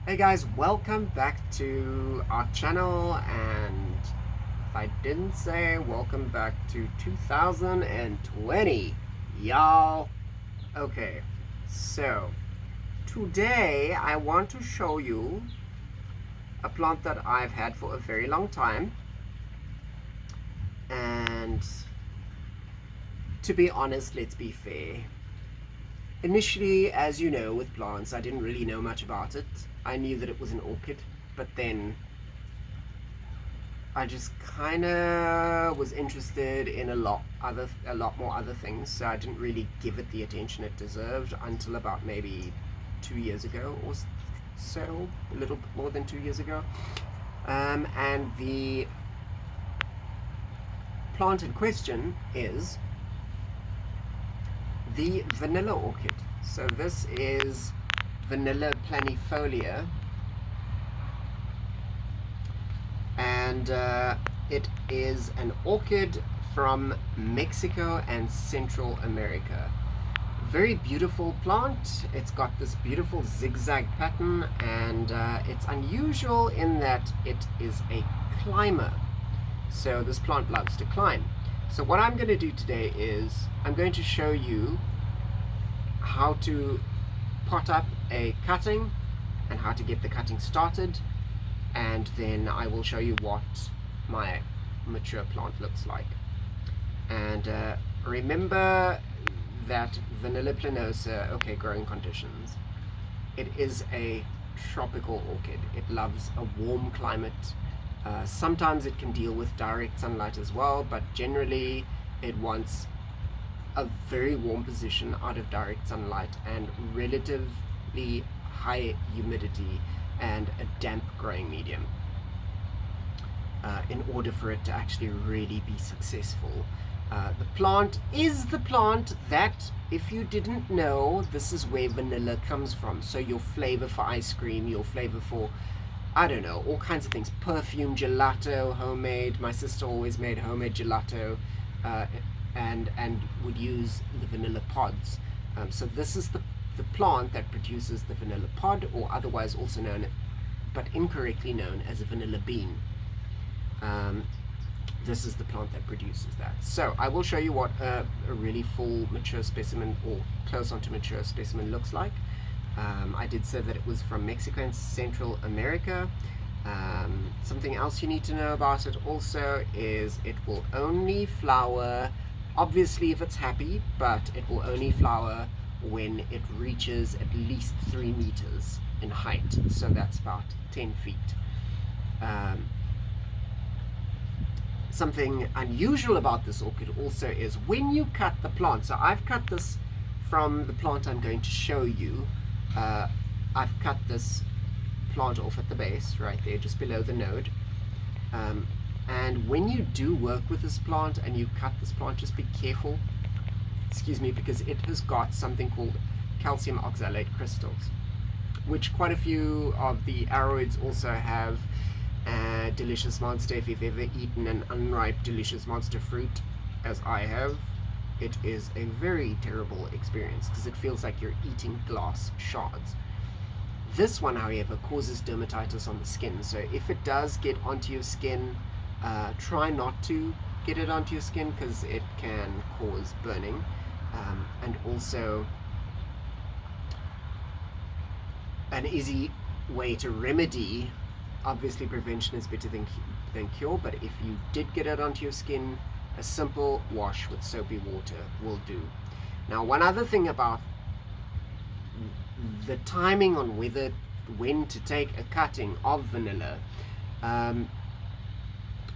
Hey guys, welcome back to our channel, and if I didn't say, welcome back to 2020, y'all. Okay, so today I want to show you a plant that I've had for a very long time, and to be honest, let's be fair. Initially, as you know, with plants, I didn't really know much about it. I knew that it was an orchid, but then I just kind of was interested in a lot more other things, so I didn't really give it the attention it deserved until about maybe 2 years ago or so, a little bit more than 2 years ago. And the plant in question is the vanilla orchid. So this is Vanilla planifolia, and it is an orchid from Mexico and Central America. Very beautiful plant. It's got this beautiful zigzag pattern, and it's unusual in that it is a climber. So this plant loves to climb. So what I'm going to do today is I'm going to show you how to pot up a cutting and how to get the cutting started, and then I will show you what my mature plant looks like. And remember that Vanilla planosa, okay, growing conditions. It is a tropical orchid. It loves a warm climate. Sometimes it can deal with direct sunlight as well, but generally it wants a very warm position out of direct sunlight and relatively high humidity and a damp growing medium in order for it to actually really be successful. The plant is the plant that, if you didn't know, this is where vanilla comes from. So your flavor for ice cream, your flavor for, I don't know, all kinds of things. Perfume, gelato, homemade. My sister always made homemade gelato and would use the vanilla pods. So this is the plant that produces the vanilla pod, or otherwise also known, but incorrectly known, as a vanilla bean. This is the plant that produces that. So I will show you what a really full mature specimen, or close onto mature specimen, looks like. I did say that it was from Mexico and Central America. Something else you need to know about it also is it will only flower, obviously if it's happy, but it will only flower when it reaches at least 3 meters in height. So that's about 10 feet. Something unusual about this orchid also is when you cut the plant. So I've cut this from the plant I'm going to show you. I've cut this plant off at the base, right there, just below the node. And when you do work with this plant and you cut this plant, just be careful, because it has got something called calcium oxalate crystals, which quite a few of the arrowheads also have. Delicious monster, if you've ever eaten an unripe delicious monster fruit, as I have, it is a very terrible experience because it feels like you're eating glass shards. This one, however, causes dermatitis on the skin, so if it does get onto your skin, try not to get it onto your skin because it can cause burning. And also, an easy way to remedy, obviously prevention is better than cure, but if you did get it onto your skin, a simple wash with soapy water will do. Now, one other thing about the timing on when to take a cutting of vanilla,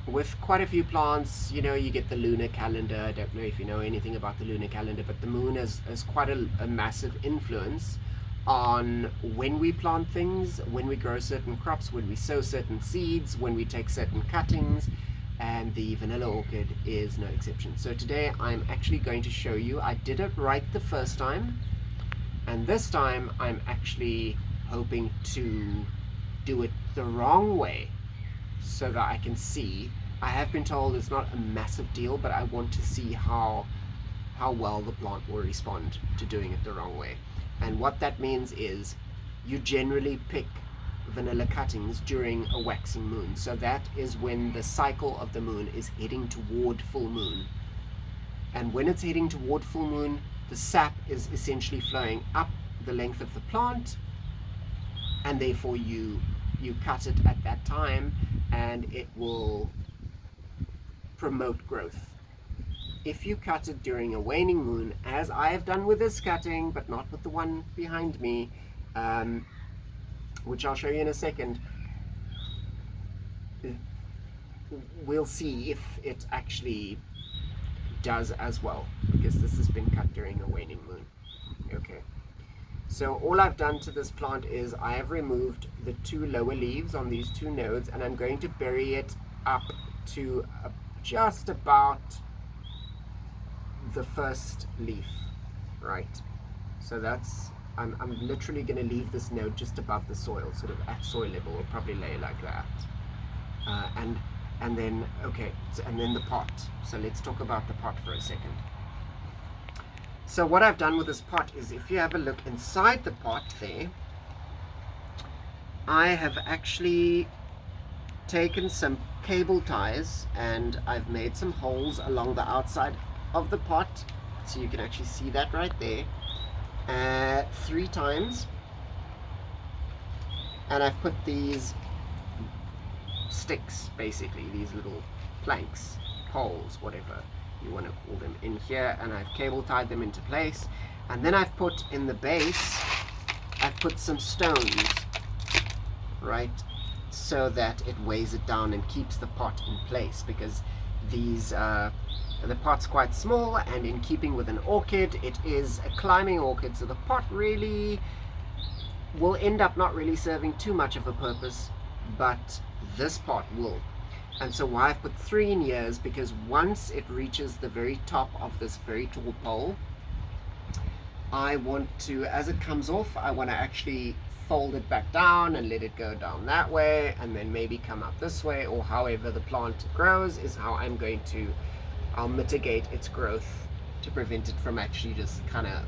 with quite a few plants, you get the lunar calendar. I don't know if you know anything about the lunar calendar, but the moon has quite a massive influence on when we plant things, when we grow certain crops, when we sow certain seeds, when we take certain cuttings, and the vanilla orchid is no exception. So today I'm actually going to show you. I did it right the first time, and this time I'm actually hoping to do it the wrong way so that I can see. I have been told it's not a massive deal, but I want to see how well the plant will respond to doing it the wrong way. And what that means is you generally pick vanilla cuttings during a waxing moon. So that is when the cycle of the moon is heading toward full moon. And when it's heading toward full moon, the sap is essentially flowing up the length of the plant, and therefore you cut it at that time, and it will promote growth. If you cut it during a waning moon, as I have done with this cutting, but not with the one behind me, which I'll show you in a second, we'll see if it actually does as well, because this has been cut during a waning moon. Okay, so all I've done to this plant is I have removed the two lower leaves on these two nodes, and I'm going to bury it up to just about the first leaf, right? So that's, I'm literally going to leave this node just above the soil, sort of at soil level. We'll probably lay like that. And then, okay, so, and then the pot. So let's talk about the pot for a second. So what I've done with this pot is, if you have a look inside the pot there, I have actually taken some cable ties and I've made some holes along the outside of the pot, so you can actually see that right there, 3 times, and I've put these sticks, basically these little planks, poles, whatever you want to call them, in here, and I've cable tied them into place. And then I've put in the base, I've put some stones, right, so that it weighs it down and keeps the pot in place, because these the pot's quite small, and in keeping with an orchid, it is a climbing orchid, so the pot really will end up not really serving too much of a purpose, but this pot will. And so why I've put 3 in here is because once it reaches the very top of this very tall pole, I want to, as it comes off, I want to actually fold it back down and let it go down that way, and then maybe come up this way, or however the plant grows is how I'm going to, I'll mitigate its growth to prevent it from actually just kind of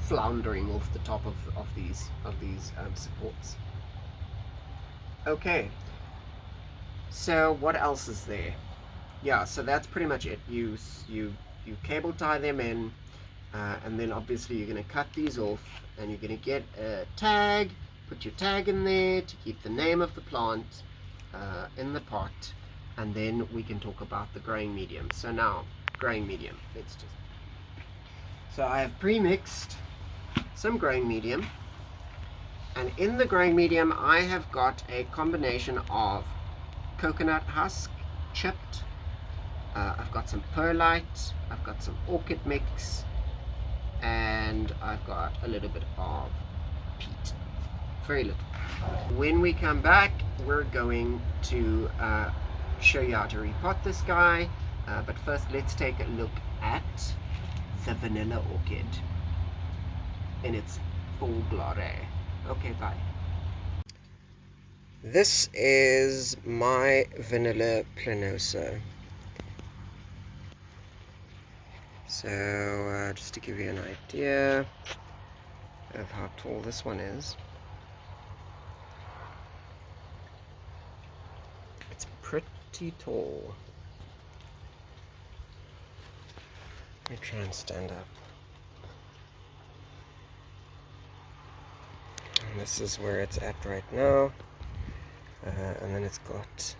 floundering off the top of these supports. Okay, so what else is there? Yeah, so that's pretty much it. You cable tie them in, and then obviously you're going to cut these off, and you're going to get a tag, put your tag in there to keep the name of the plant in the pot, and then we can talk about the growing medium. So now, growing medium, so I have pre-mixed some growing medium, and in the growing medium I have got a combination of coconut husk chipped, I've got some perlite, I've got some orchid mix, and I've got a little bit of peat, very little. When we come back, we're going to show you how to repot this guy, but first let's take a look at the vanilla orchid in its full glory. Okay, bye. This is my vanilla planosa. So just to give you an idea of how tall this one is, it's pretty tall. Let me try and stand up. And this is where it's at right now. And then it's got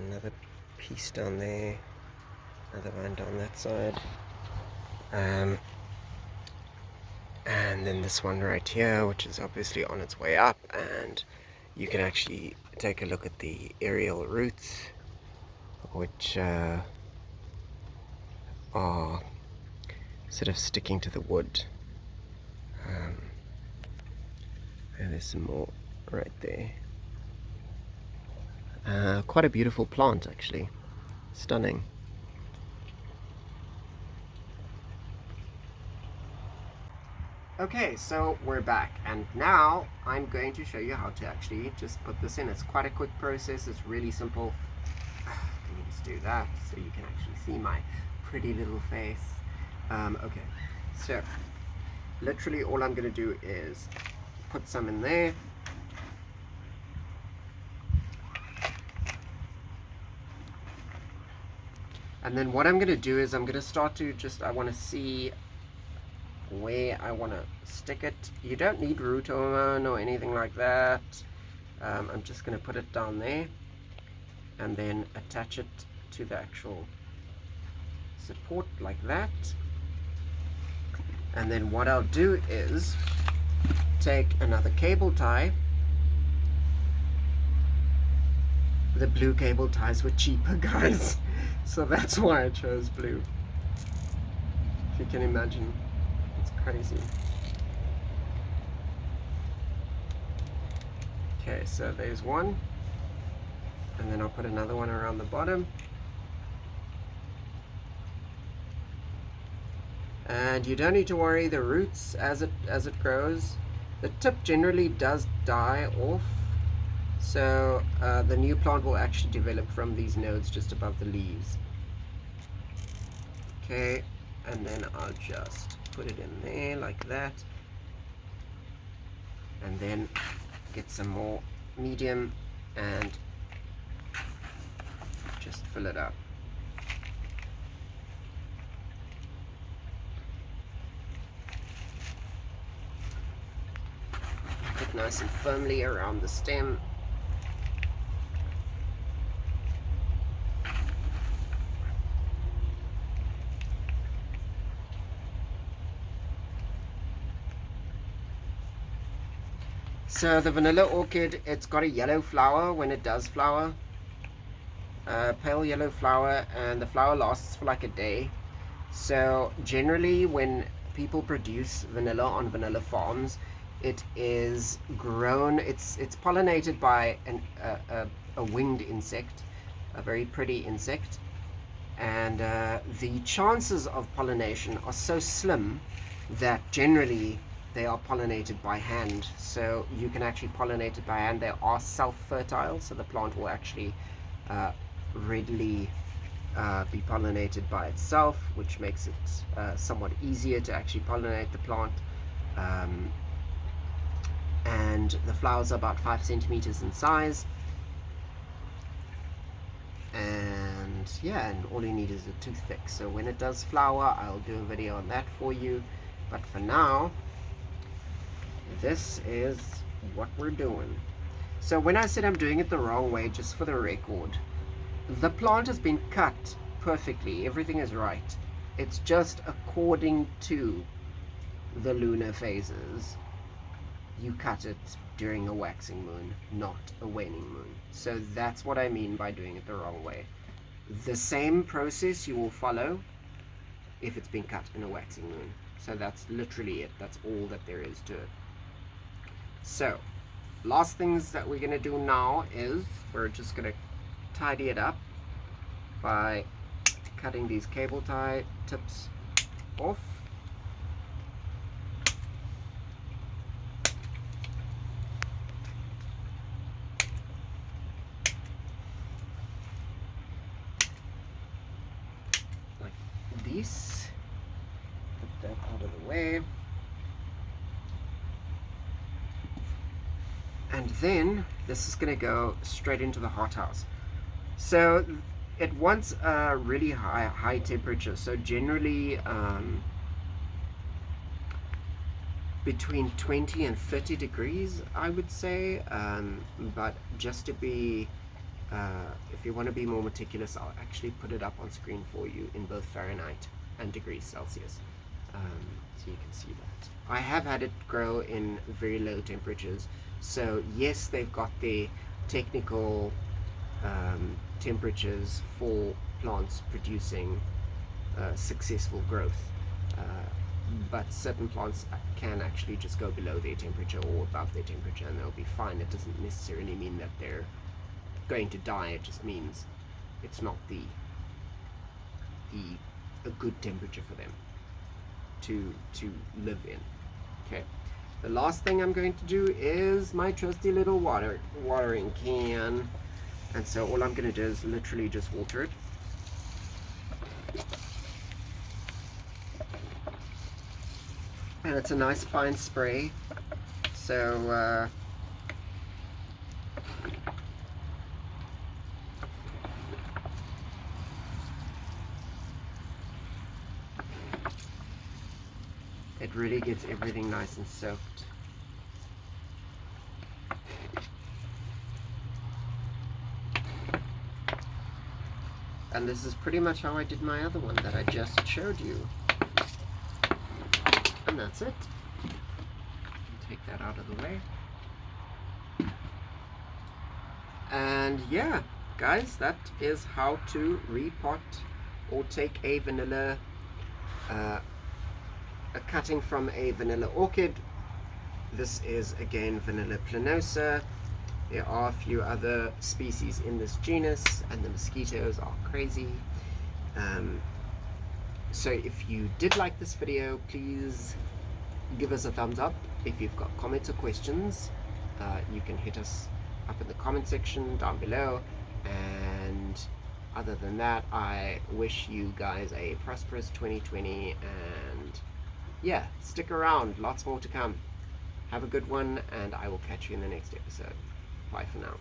another piece down there, another one down that side, and then this one right here, which is obviously on its way up, and you can actually take a look at the aerial roots, which are sort of sticking to the wood. And there's some more right there. Quite a beautiful plant, actually. Stunning. Okay, so we're back, and now I'm going to show you how to actually just put this in. It's quite a quick process. It's really simple. Let me just do that so you can actually see my pretty little face. Okay, so literally all I'm going to do is put some in there, And then what I'm going to do is I'm going to start to I want to see where I want to stick it. You don't need root hormone or anything like that. I'm just going to put it down there and then attach it to the actual support like that. And then what I'll do is take another cable tie. The blue cable ties were cheaper, guys, so that's why I chose blue. If you can imagine, it's crazy. Okay, so there's one, and then I'll put another one around the bottom. And you don't need to worry the roots as it grows. The tip generally does die off, so the new plant will actually develop from these nodes just above the leaves. Okay, and then I'll just put it in there like that, and then get some more medium and just fill it up. Get nice and firmly around the stem. So the vanilla orchid, it's got a yellow flower when it does flower, pale yellow flower, and the flower lasts for like a day. So generally when people produce vanilla on vanilla farms, it is grown, it's pollinated by a winged insect, a very pretty insect, and the chances of pollination are so slim that generally they are pollinated by hand. So you can actually pollinate it by hand. They are self-fertile, so the plant will actually readily be pollinated by itself, which makes it somewhat easier to actually pollinate the plant. And the flowers are about 5 centimeters in size. And yeah, and all you need is a toothpick. So when it does flower, I'll do a video on that for you. But for now, this is what we're doing. So when I said I'm doing it the wrong way, just for the record, the plant has been cut perfectly. Everything is right. It's just according to the lunar phases. You cut it during a waxing moon, not a waning moon. So that's what I mean by doing it the wrong way. The same process you will follow if it's been cut in a waxing moon. So that's literally it. That's all that there is to it. So last things that we're going to do now is we're just going to tidy it up by cutting these cable tie tips off. Like this. Put that out of the way. And then this is going to go straight into the hothouse. So it wants a really high temperature. So generally between 20 and 30 degrees, I would say. But just to be, if you want to be more meticulous, I'll actually put it up on screen for you in both Fahrenheit and degrees Celsius. So you can see that. I have had it grow in very low temperatures. So yes, they've got their technical temperatures for plants producing successful growth, but certain plants can actually just go below their temperature or above their temperature and they'll be fine. It doesn't necessarily mean that they're going to die. It just means it's not a good temperature for them to live in. Okay. The last thing I'm going to do is my trusty little watering can. And so all I'm going to do is literally just water it. And it's a nice fine spray. So really gets everything nice and soaked. And this is pretty much how I did my other one that I just showed you. And that's it. Take that out of the way. And yeah, guys, that is how to repot or take a vanilla, a cutting from a vanilla orchid. This is again Vanilla planosa. There are a few other species in this genus, and the mosquitoes are crazy. So if you did like this video, please give us a thumbs up. If you've got comments or questions, you can hit us up in the comment section down below. And other than that, I wish you guys a prosperous 2020, and yeah, stick around, lots more to come. Have a good one, and I will catch you in the next episode. Bye for now.